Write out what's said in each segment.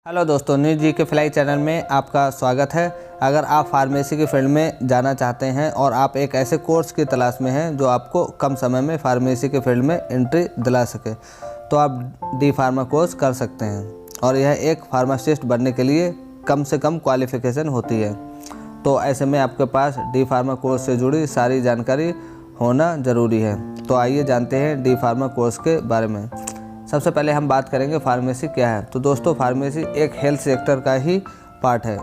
Hello दोस्तों, NEET जी के fly channel में आपका स्वागत है। अगर आप फार्मेसी की फील्ड में जाना चाहते हैं और आप एक ऐसे कोर्स की तलाश में हैं जो आपको कम समय में फार्मेसी के फील्ड में एंट्री दिला सके, तो आप डी फार्मा कोर्स कर सकते हैं। और यह एक फार्मासिस्ट बनने के लिए कम से कम क्वालिफ़िकेशन होती है। तो ऐसे में आपके पास डी फार्मा कोर्स से जुड़ी सारी जानकारी होना ज़रूरी है। तो आइए जानते हैं डी फार्मा कोर्स के बारे में। सबसे पहले हम बात करेंगे फार्मेसी क्या है। तो दोस्तों, फार्मेसी एक हेल्थ सेक्टर का ही पार्ट है।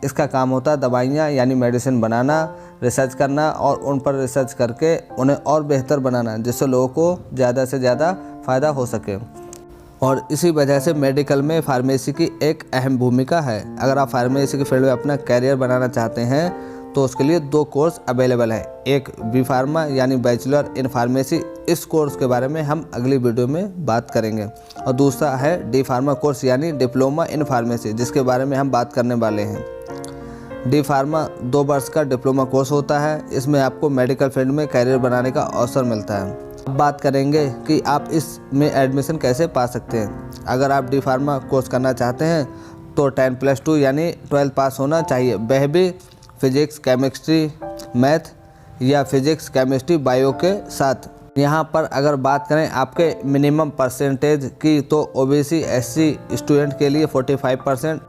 इसका काम होता है दवाइयाँ यानी मेडिसिन बनाना, रिसर्च करना और उन पर रिसर्च करके उन्हें और बेहतर बनाना, जिससे लोगों को ज़्यादा से ज़्यादा फ़ायदा हो सके। और इसी वजह से मेडिकल में फार्मेसी की एक अहम भूमिका है। अगर आप फार्मेसी के फील्ड में अपना कैरियर बनाना चाहते हैं तो उसके लिए 2 कोर्स अवेलेबल है। एक बी फार्मा यानी बैचलर इन फार्मेसी, इस कोर्स के बारे में हम अगली वीडियो में बात करेंगे। और दूसरा है डी फार्मा कोर्स यानी डिप्लोमा इन फार्मेसी, जिसके बारे में हम बात करने वाले हैं। डी फार्मा 2 वर्ष का डिप्लोमा कोर्स होता है। इसमें आपको मेडिकल फील्ड में कैरियर बनाने का अवसर मिलता है। अब बात करेंगे कि आप इसमें एडमिशन कैसे पा सकते हैं। अगर आप डी फार्मा कोर्स करना चाहते हैं तो 10+2 यानी 12 पास होना चाहिए। वह भी फिजिक्स, केमिस्ट्री, मैथ या फिजिक्स, केमिस्ट्री, बायो के साथ। यहाँ पर अगर बात करें आपके मिनिमम परसेंटेज की, तो ओबीसी एससी स्टूडेंट के लिए 45%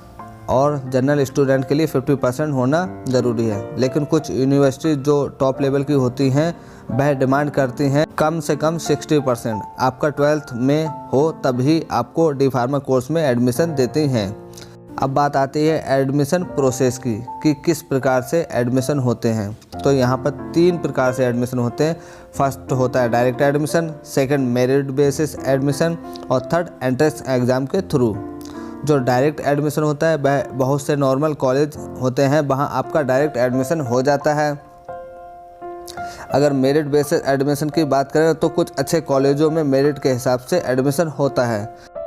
और जनरल स्टूडेंट के लिए 50% होना ज़रूरी है। लेकिन कुछ यूनिवर्सिटी जो टॉप लेवल की होती हैं वह डिमांड करती हैं कम से कम 60% आपका 12th में हो, तभी आपको डी फार्मा कोर्स में एडमिशन देती हैं। अब बात आती है एडमिशन प्रोसेस की कि किस प्रकार से एडमिशन होते हैं। तो यहाँ पर 3 प्रकार से एडमिशन होते हैं। फर्स्ट होता है direct admission, second merit basis admission और थर्ड एंट्रेंस एग्ज़ाम के थ्रू। जो डायरेक्ट एडमिशन होता है वह बहुत से नॉर्मल कॉलेज होते हैं, वहाँ आपका डायरेक्ट एडमिशन हो जाता है। अगर मेरिट बेसिस एडमिशन की बात करें तो कुछ अच्छे कॉलेजों में मेरिट के हिसाब से एडमिशन होता है।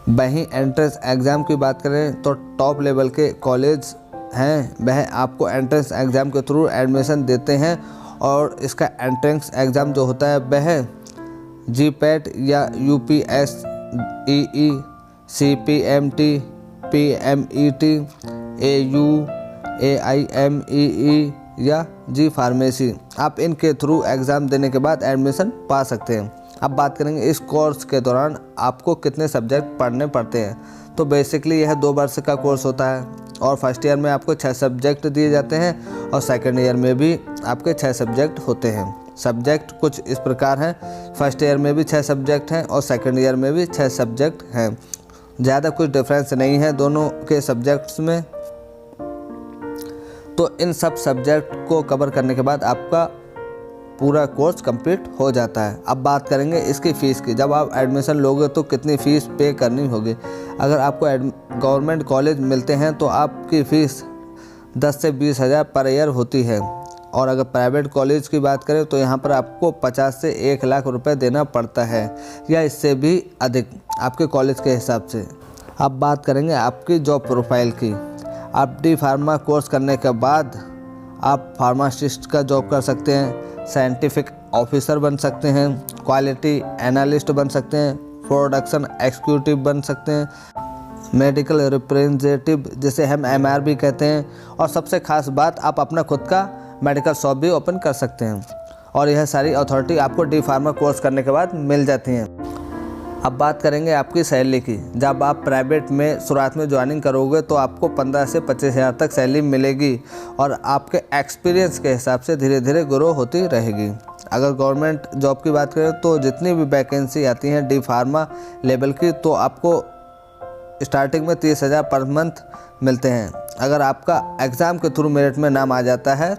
वहीं एंट्रेंस एग्ज़ाम की बात करें तो टॉप लेवल के कॉलेज हैं, वह आपको एंट्रेंस एग्ज़ाम के थ्रू एडमिशन देते हैं। और इसका एंट्रेंस एग्ज़ाम जो होता है वह जीपैट या यूपीएसई, सीपीएमटी, पीएमईटी, एयू, एआईएमईई या जी फार्मेसी, आप इनके थ्रू एग्ज़ाम देने के बाद एडमिशन पा सकते हैं। अब बात करेंगे इस कोर्स के दौरान आपको कितने सब्जेक्ट पढ़ने पड़ते हैं। तो बेसिकली यह 2 वर्ष का कोर्स होता है और फर्स्ट ईयर में आपको 6 सब्जेक्ट दिए जाते हैं और सेकंड ईयर में भी आपके 6 सब्जेक्ट होते हैं। सब्जेक्ट कुछ इस प्रकार हैं, फर्स्ट ईयर में भी 6 सब्जेक्ट हैं और सेकंड ईयर में भी 6 सब्जेक्ट हैं। ज़्यादा कुछ डिफरेंस नहीं है दोनों के सब्जेक्ट्स में। तो इन सब सब्जेक्ट को कवर करने के बाद आपका पूरा कोर्स कंप्लीट हो जाता है। अब बात करेंगे इसकी फ़ीस की। जब आप एडमिशन लोगे तो कितनी फ़ीस पे करनी होगी। अगर आपको गवर्नमेंट कॉलेज मिलते हैं तो आपकी फ़ीस 10 से 20 हज़ार पर ईयर होती है। और अगर प्राइवेट कॉलेज की बात करें तो यहाँ पर आपको 50 से 1 लाख रुपए देना पड़ता है, या इससे भी अधिक आपके कॉलेज के हिसाब से। अब बात करेंगे आपकी जॉब प्रोफाइल की। आप डी फार्मा कोर्स करने के बाद आप फार्मासिस्ट का जॉब कर सकते हैं, साइंटिफिक ऑफिसर बन सकते हैं, क्वालिटी एनालिस्ट बन सकते हैं, प्रोडक्शन एग्जीक्यूटिव बन सकते हैं, मेडिकल रिप्रेजेंटेटिव जिसे हम MR भी कहते हैं, और सबसे खास बात, आप अपना खुद का मेडिकल शॉप भी ओपन कर सकते हैं। और यह सारी अथॉरिटी आपको डी फार्मा कोर्स करने के बाद मिल जाती हैं। अब बात करेंगे आपकी सैलरी की। जब आप प्राइवेट में शुरुआत में ज्वाइनिंग करोगे तो आपको 15 से 25 हज़ार तक सैलरी मिलेगी और आपके एक्सपीरियंस के हिसाब से धीरे धीरे ग्रो होती रहेगी। अगर गवर्नमेंट जॉब की बात करें तो जितनी भी वैकेंसी आती हैं डी फार्मा लेवल की, तो आपको स्टार्टिंग में 30 हज़ार पर मंथ मिलते हैं। अगर आपका एग्ज़ाम के थ्रू मेरिट में नाम आ जाता है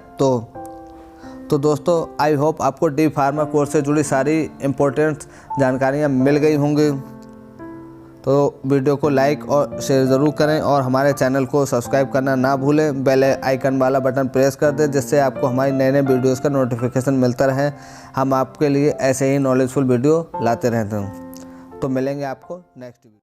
तो दोस्तों, आई होप आपको डी फार्मा कोर्स से जुड़ी सारी इम्पोर्टेंट जानकारियाँ मिल गई होंगी। तो वीडियो को लाइक और शेयर ज़रूर करें और हमारे चैनल को सब्सक्राइब करना ना भूलें। बेल आइकन वाला बटन प्रेस कर दें, जिससे आपको हमारी नए नए वीडियोज़ का नोटिफिकेशन मिलता रहे। हम आपके लिए ऐसे ही नॉलेजफुल वीडियो लाते रहते हैं। तो मिलेंगे आपको नेक्स्ट वीडियो।